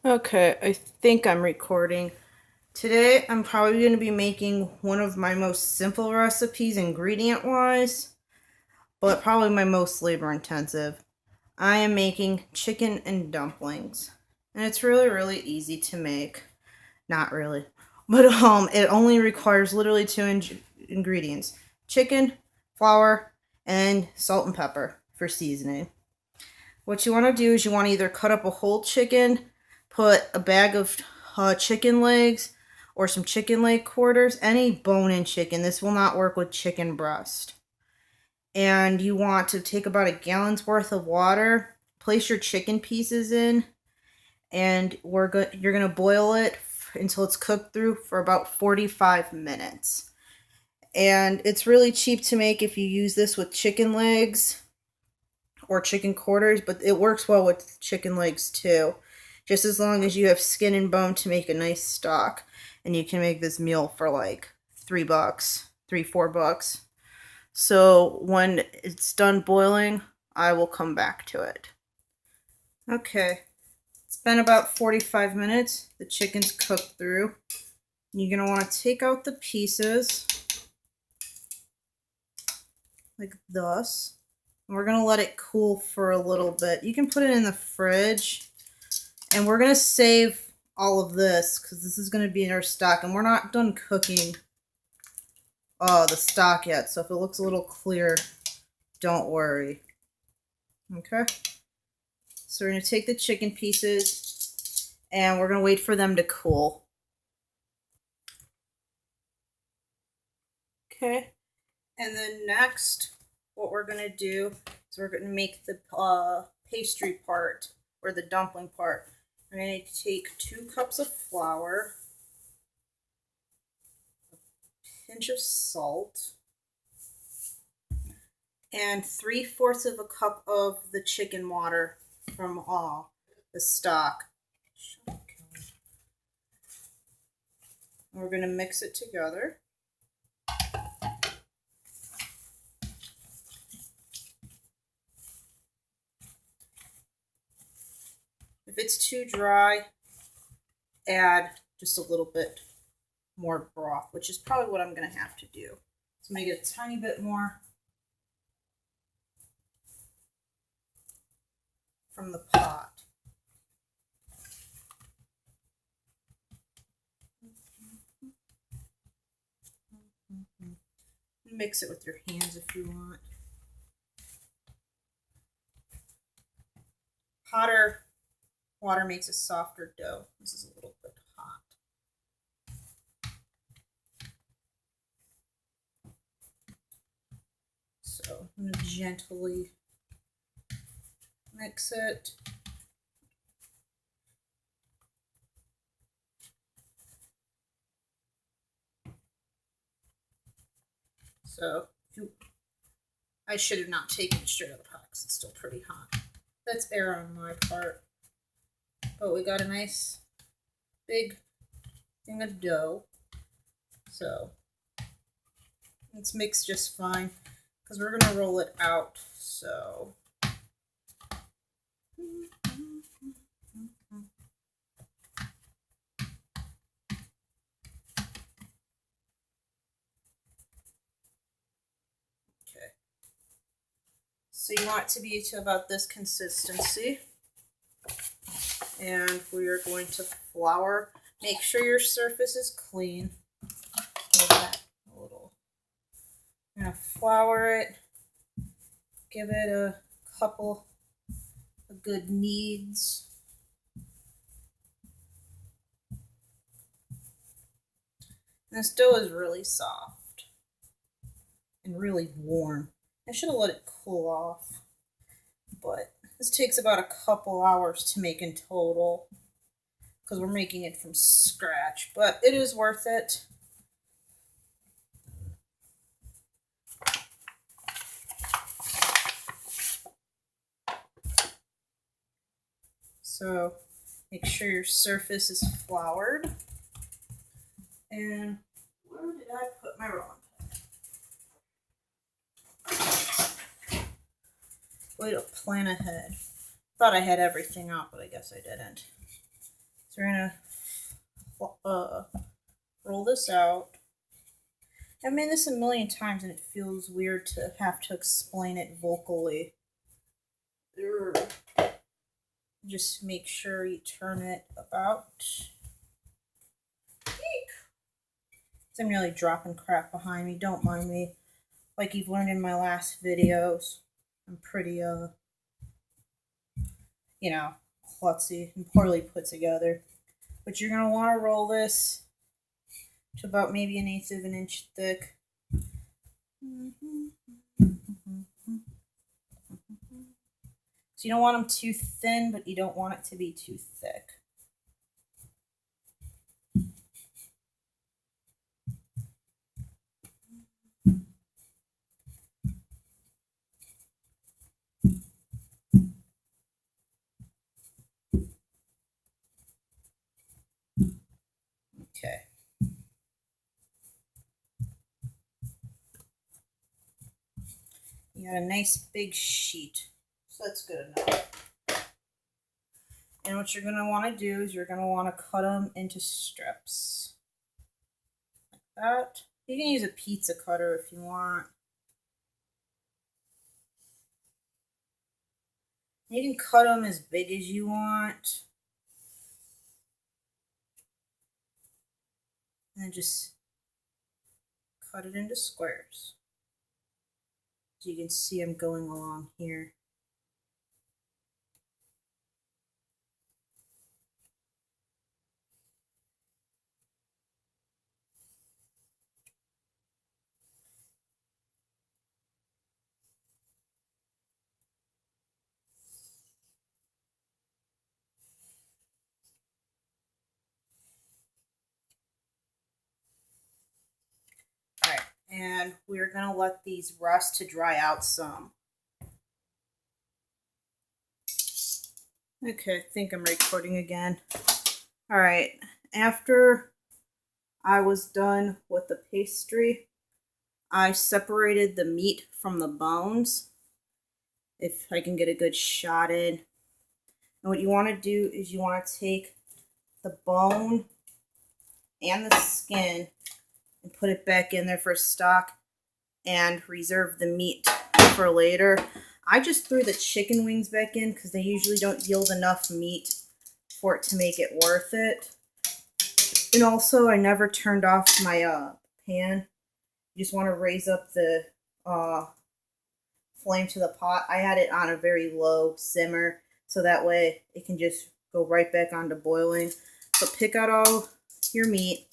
Okay, I think I'm recording. Today, I'm probably going to be making one of my most simple recipes ingredient wise, but probably my most labor intensive. I am making chicken and dumplings. And it's really, really easy to make. Not really. But it only requires literally two ingredients: chicken, flour, and salt and pepper for seasoning. What you want to do is you want to either cut up a whole chicken, put a bag of chicken legs, or some chicken leg quarters, any bone in chicken. This will not work with chicken breast. And you want to take about a gallon's worth of water, place your chicken pieces in, and you're going to boil it until it's cooked through for about 45 minutes. And it's really cheap to make if you use this with chicken legs or chicken quarters, but it works well with chicken legs too. Just as long as you have skin and bone to make a nice stock. And you can make this meal for like $3, $4. So when it's done boiling, I will come back to it. Okay, it's been about 45 minutes. The chicken's cooked through. You're going to want to take out the pieces like this. And we're going to let it cool for a little bit. You can put it in the fridge. And we're going to save all of this because this is going to be in our stock. And we're not done cooking the stock yet. So if it looks a little clear, don't worry. Okay? So we're going to take the chicken pieces and we're going to wait for them to cool. Okay? And then next, what we're going to do is we're going to make the pastry part or the dumpling part. We're going to take 2 cups of flour, a pinch of salt, and 3/4 of a cup of the chicken water from the stock. And we're going to mix it together. If it's too dry, add just a little bit more broth, which is probably what I'm going to have to do. So I'm going to get a tiny bit more from the pot. Mix it with your hands if you want. Hotter water makes a softer dough. This is a little bit hot. So I'm going to gently mix it. So I should have not taken it straight out of the pot because it's still pretty hot. That's error on my part. But we got a nice big thing of dough. So it's mixed just fine because we're going to roll it out. So okay. So you want it to be to about this consistency. And we are going to flour. Make sure your surface is clean. That a little. I'm going to flour it. Give it a couple of good kneads. This dough is really soft and really warm. I should have let it cool off, but this takes about a couple hours to make in total because we're making it from scratch, but it is worth it. So make sure your surface is floured. And where did I put my rolling pin? Way to plan ahead. Thought I had everything out, but I guess I didn't. So we're gonna roll this out. I've made this a million times and it feels weird to have to explain it vocally. Just make sure you turn it about. I'm really dropping crap behind me. Don't mind me. Like you've learned in my last videos, I'm pretty, klutzy and poorly put together. But you're going to want to roll this to about maybe 1/8 of an inch thick. So you don't want them too thin, but you don't want it to be too thick. Okay. You got a nice big sheet. So that's good enough. And what you're going to want to do is you're going to want to cut them into strips. Like that. You can use a pizza cutter if you want. You can cut them as big as you want. And then just cut it into squares. So you can see I'm going along here. Alright, and we're going to let these rest to dry out some. Okay, I think I'm recording again. Alright, after I was done with the pastry, I separated the meat from the bones, if I can get a good shot in. And what you want to do is you want to take the bone and the skin and put it back in there for stock and reserve the meat for later. I just threw the chicken wings back in because they usually don't yield enough meat for it to make it worth it. And also, I never turned off my pan. You just want to raise up the flame to the pot. I had it on a very low simmer, so that way it can just go right back onto boiling. So pick out all your meat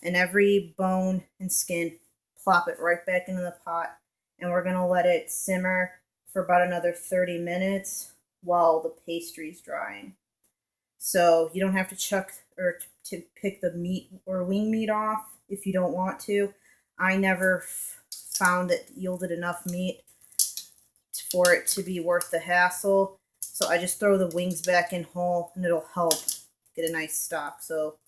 and every bone and skin, plop it right back into the pot, and we're going to let it simmer for about another 30 minutes while the pastry's drying. So you don't have to chuck or to pick the meat or wing meat off if you don't want to. I never found it yielded enough meat for it to be worth the hassle. So I just throw the wings back in whole and it'll help get a nice stock. So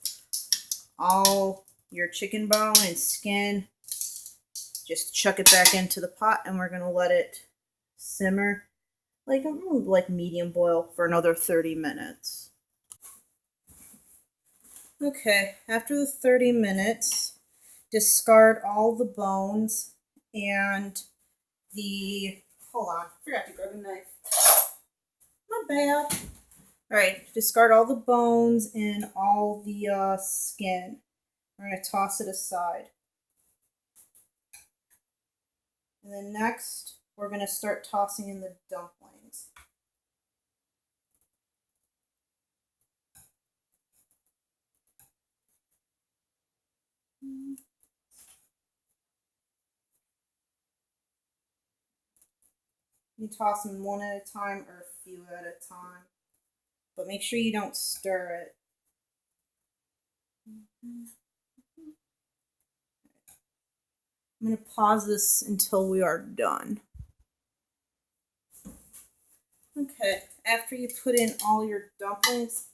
all your chicken bone and skin, just chuck it back into the pot and we're going to let it simmer like medium boil for another 30 minutes. Okay, after the 30 minutes, discard all the bones and hold on, forgot to grab a knife. Not bad. Alright, discard all the bones and all the skin. We're going to toss it aside. And then next, we're going to start tossing in the dumplings. You toss them one at a time or a few at a time. But make sure you don't stir it. I'm going to pause this until we are done. Okay, after you put in all your dumplings,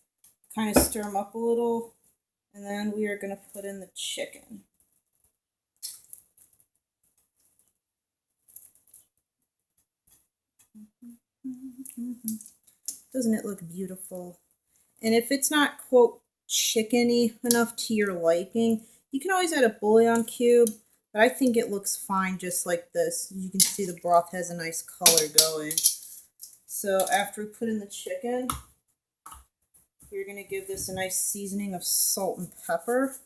kind of stir them up a little, and then we are going to put in the chicken. Doesn't it look beautiful? And if it's not, quote, chickeny enough to your liking. You can always add a bouillon cube, but I think it looks fine just like this. You can see the broth has a nice color going. So after we put in the chicken, you're going to give this a nice seasoning of salt and pepper.